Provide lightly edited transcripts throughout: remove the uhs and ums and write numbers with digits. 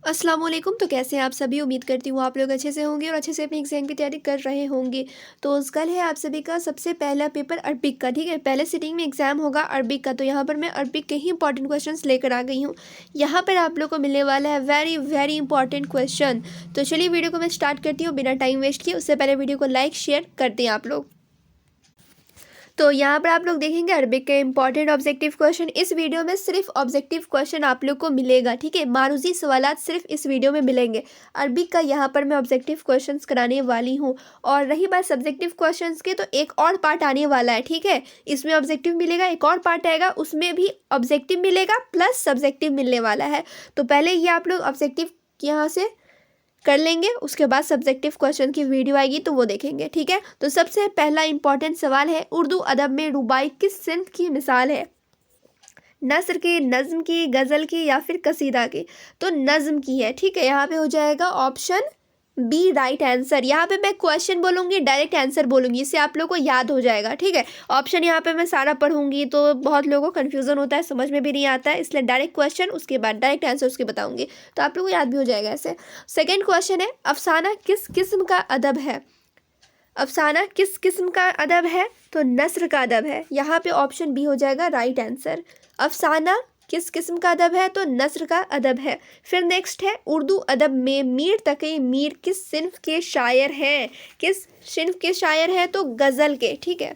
अस्सलाम वालेकुम। तो कैसे हैं आप सभी? उम्मीद करती हूँ आप लोग अच्छे से होंगे और अच्छे से अपने एग्ज़ाम की तैयारी कर रहे होंगे। तो कल है आप सभी का सबसे पहला पेपर अरबिक का, ठीक है। पहले सिटिंग में एग्ज़ाम होगा अरबिक का। तो यहाँ पर मैं अरबिक के ही इंपॉर्टेंट क्वेश्चंस लेकर आ गई हूँ। यहाँ पर आप लोग को मिलने वाला है वेरी वेरी इंपॉर्टेंट क्वेश्चन। तो चलिए वीडियो को मैं स्टार्ट करती हूँ बिना टाइम वेस्ट किए। उससे पहले वीडियो को लाइक शेयर करते हैं आप लोग। तो यहाँ पर आप लोग देखेंगे अरबिक के इंपॉर्टेंट ऑब्जेक्टिव क्वेश्चन। इस वीडियो में सिर्फ ऑब्जेक्टिव क्वेश्चन आप लोग को मिलेगा, ठीक है। मारूजी सवालात सिर्फ इस वीडियो में मिलेंगे। अरबिक का यहाँ पर मैं ऑब्जेक्टिव क्वेश्चंस कराने वाली हूँ। और रही बात सब्जेक्टिव क्वेश्चंस के, तो एक और पार्ट आने वाला है, ठीक है। इसमें ऑब्जेक्टिव मिलेगा, एक और पार्ट आएगा, उसमें भी ऑब्जेक्टिव मिलेगा प्लस सब्जेक्टिव मिलने वाला है। तो पहले ये आप लोग ऑब्जेक्टिव यहाँ से कर लेंगे, उसके बाद सब्जेक्टिव क्वेश्चन की वीडियो आएगी तो वो देखेंगे, ठीक है। तो सबसे पहला इंपॉर्टेंट सवाल है, उर्दू अदब में रुबाई किस सिंफ की मिसाल है? नस्र की, नज़्म की, गज़ल की या फिर कसीदा की? तो नज़्म की है, ठीक है। यहाँ पे हो जाएगा ऑप्शन बी राइट आंसर। यहाँ पे मैं क्वेश्चन बोलूँगी, डायरेक्ट आंसर बोलूँगी, इससे आप लोगों को याद हो जाएगा, ठीक है। ऑप्शन यहाँ पे मैं सारा पढ़ूंगी तो बहुत लोगों को कन्फ्यूज़न होता है, समझ में भी नहीं आता है, इसलिए डायरेक्ट क्वेश्चन उसके बाद डायरेक्ट आंसर उसके बताऊँगी, तो आप लोगों को याद भी हो जाएगा ऐसे। सेकेंड क्वेश्चन है, अफसाना किस किस्म का अदब है? अफसाना किस किस्म का अदब है? तो नस्र का अदब है। यहाँ पे ऑप्शन बी हो जाएगा राइट आंसर। अफसाना किस किस्म का अदब है? तो नस्र का अदब है। फिर नेक्स्ट है, उर्दू अदब में मीर तकी मीर किस सिन्फ के शायर हैं? किस सिन्फ के शायर हैं? तो गज़ल के, ठीक है।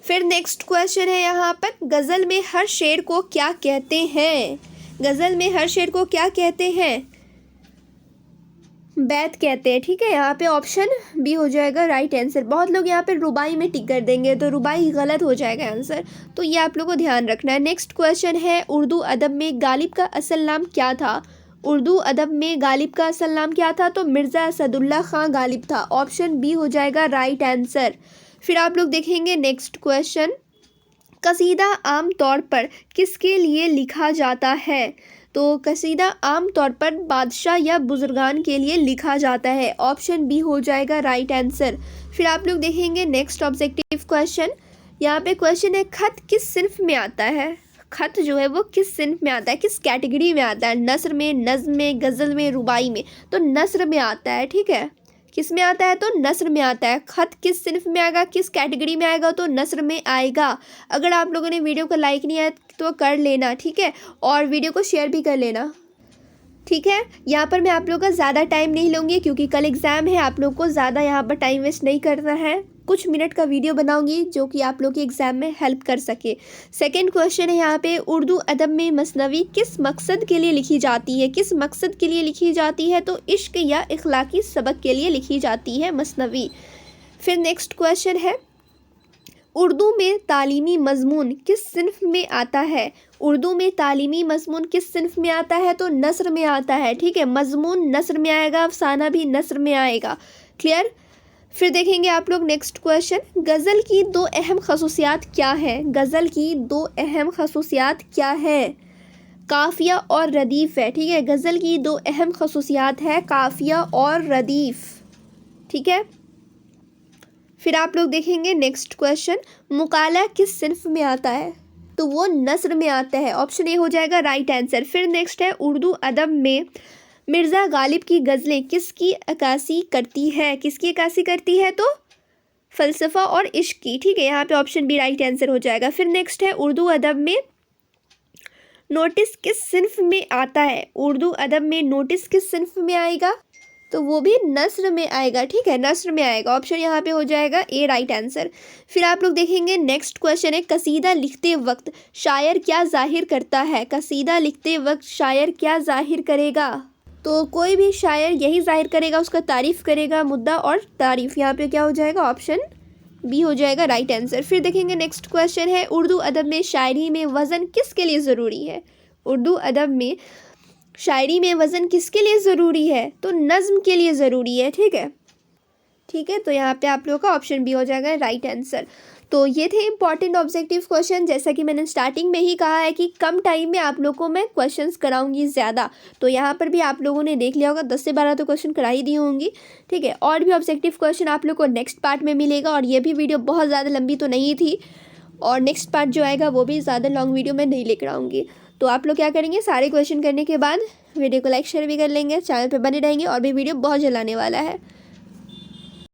फिर नेक्स्ट क्वेश्चन है यहाँ पर, गज़ल में हर शेर को क्या कहते हैं? गज़ल में हर शेर को क्या कहते हैं? बैत कहते हैं, ठीक है। यहाँ पे ऑप्शन बी हो जाएगा राइट आंसर। बहुत लोग यहाँ पे रुबाई में टिक कर देंगे तो रुबाई गलत हो जाएगा आंसर, तो ये आप लोगों को ध्यान रखना है। नेक्स्ट क्वेश्चन है, उर्दू अदब में गालिब का असल नाम क्या था? उर्दू अदब में गालिब का असल नाम क्या था? तो मिर्ज़ा असदुल्ला खां गालिब था। ऑप्शन बी हो जाएगा राइट आंसर। फिर आप लोग देखेंगे नेक्स्ट क्वेश्चन, कसीदा आम तौर पर किसके लिए लिखा जाता है? तो कसीदा आम तौर पर बादशाह या बुजुर्गान के लिए लिखा जाता है। ऑप्शन बी हो जाएगा राइट आंसर। फिर आप लोग देखेंगे नेक्स्ट ऑब्जेक्टिव क्वेश्चन। यहाँ पे क्वेश्चन है, खत किस सिन्फ में आता है? खत जो है वो किस सिन्फ में आता है, किस कैटेगरी में आता है? नस्र में, नज़्म में, गज़ल में, रुबाई में? तो नस्र में आता है, ठीक है। किस में आता है? तो नस्र में आता है। खत किस सिन्फ में आएगा, किस कैटेगरी में आएगा? तो नस्र में आएगा। अगर आप लोगों ने वीडियो को लाइक नहीं आया तो कर लेना, ठीक है, और वीडियो को शेयर भी कर लेना, ठीक है। यहाँ पर मैं आप लोगों का ज़्यादा टाइम नहीं लूँगी क्योंकि कल एग्ज़ाम है, आप लोग को ज़्यादा यहाँ पर टाइम वेस्ट नहीं करना है। कुछ मिनट का वीडियो बनाऊंगी जो कि आप लोग के एग्ज़ाम में हेल्प कर सके। सेकंड क्वेश्चन है यहाँ पे, उर्दू अदब में मसनवी किस मकसद के लिए लिखी जाती है? किस मकसद के लिए लिखी जाती है? तो इश्क या इखलाकी सबक के लिए लिखी जाती है मसनवी। फिर नेक्स्ट क्वेश्चन है, उर्दू में तालीमी मज़मून किस सिन्फ में आता है? उर्दू में तालीमी मज़मून किस सिन्फ में आता है? तो नस्र में आता है, ठीक है। मज़मून नस्र में आएगा, अफसाना भी नस्र में आएगा, क्लियर। फिर देखेंगे आप लोग नेक्स्ट क्वेश्चन, गज़ल की दो अहम खसूसियात क्या है? गज़ल की दो अहम खसूसियात क्या है? काफ़िया और रदीफ़ है, ठीक है। गज़ल की दो अहम खसूसियात है काफ़िया और रदीफ़, ठीक है। फिर आप लोग देखेंगे नेक्स्ट क्वेश्चन, मुकाला किस सिन्फ में आता है? तो वो नस्र में आता है। ऑप्शन ए हो जाएगा राइट आंसर। फिर नेक्स्ट है, उर्दू अदब में मिर्ज़ा गालिब की गज़लें किसकी अक्कासी करती है? किसकी अक्कासी करती है? तो फ़लसफ़ा और इश्क की, ठीक है। यहाँ पे ऑप्शन बी राइट आंसर हो जाएगा। फिर नेक्स्ट है, उर्दू अदब में नोटिस किस सिन्फ में आता है? उर्दू अदब में नोटिस किस सिन्फ में आएगा? तो वो भी नस्र में आएगा, ठीक है, नस्र में आएगा। ऑप्शन यहाँ पे हो जाएगा ए राइट आंसर। फिर आप लोग देखेंगे नेक्स्ट क्वेश्चन है, कसीदा लिखते वक्त शायर क्या जाहिर करता है? कसीदा लिखते वक्त शायर क्या जाहिर करेगा? तो कोई भी शायर यही जाहिर करेगा, उसका तारीफ़ करेगा, मुद्दा और तारीफ़। यहाँ पे क्या हो जाएगा? ऑप्शन बी हो जाएगा राइट आंसर। फिर देखेंगे नेक्स्ट क्वेश्चन है, उर्दू अदब में शायरी में वज़न किसके लिए ज़रूरी है? उर्दू अदब में शायरी में वज़न किसके लिए ज़रूरी है? तो नज़्म के लिए ज़रूरी है, ठीक है, ठीक है। तो यहाँ पे आप लोगों का ऑप्शन बी हो जाएगा राइट आंसर। तो ये थे इंपॉर्टेंट ऑब्जेक्टिव क्वेश्चन। जैसा कि मैंने स्टार्टिंग में ही कहा है कि कम टाइम में आप लोगों को मैं क्वेश्चंस कराऊंगी ज़्यादा, तो यहाँ पर भी आप लोगों ने देख लिया होगा 10 से 12 तो क्वेश्चन करा ही दी होंगी, ठीक है। और भी ऑब्जेक्टिव क्वेश्चन आप लोग को नेक्स्ट पार्ट में मिलेगा, और ये भी वीडियो बहुत ज़्यादा लंबी तो नहीं थी, और नेक्स्ट पार्ट जो आएगा वो भी ज़्यादा लॉन्ग वीडियो में नहीं लेकर आऊँगी। तो आप लोग क्या करेंगे, सारे क्वेश्चन करने के बाद वीडियो को लाइक शेयर भी कर लेंगे, चैनल पे बने रहेंगे और भी वीडियो बहुत जल्द आने वाला है।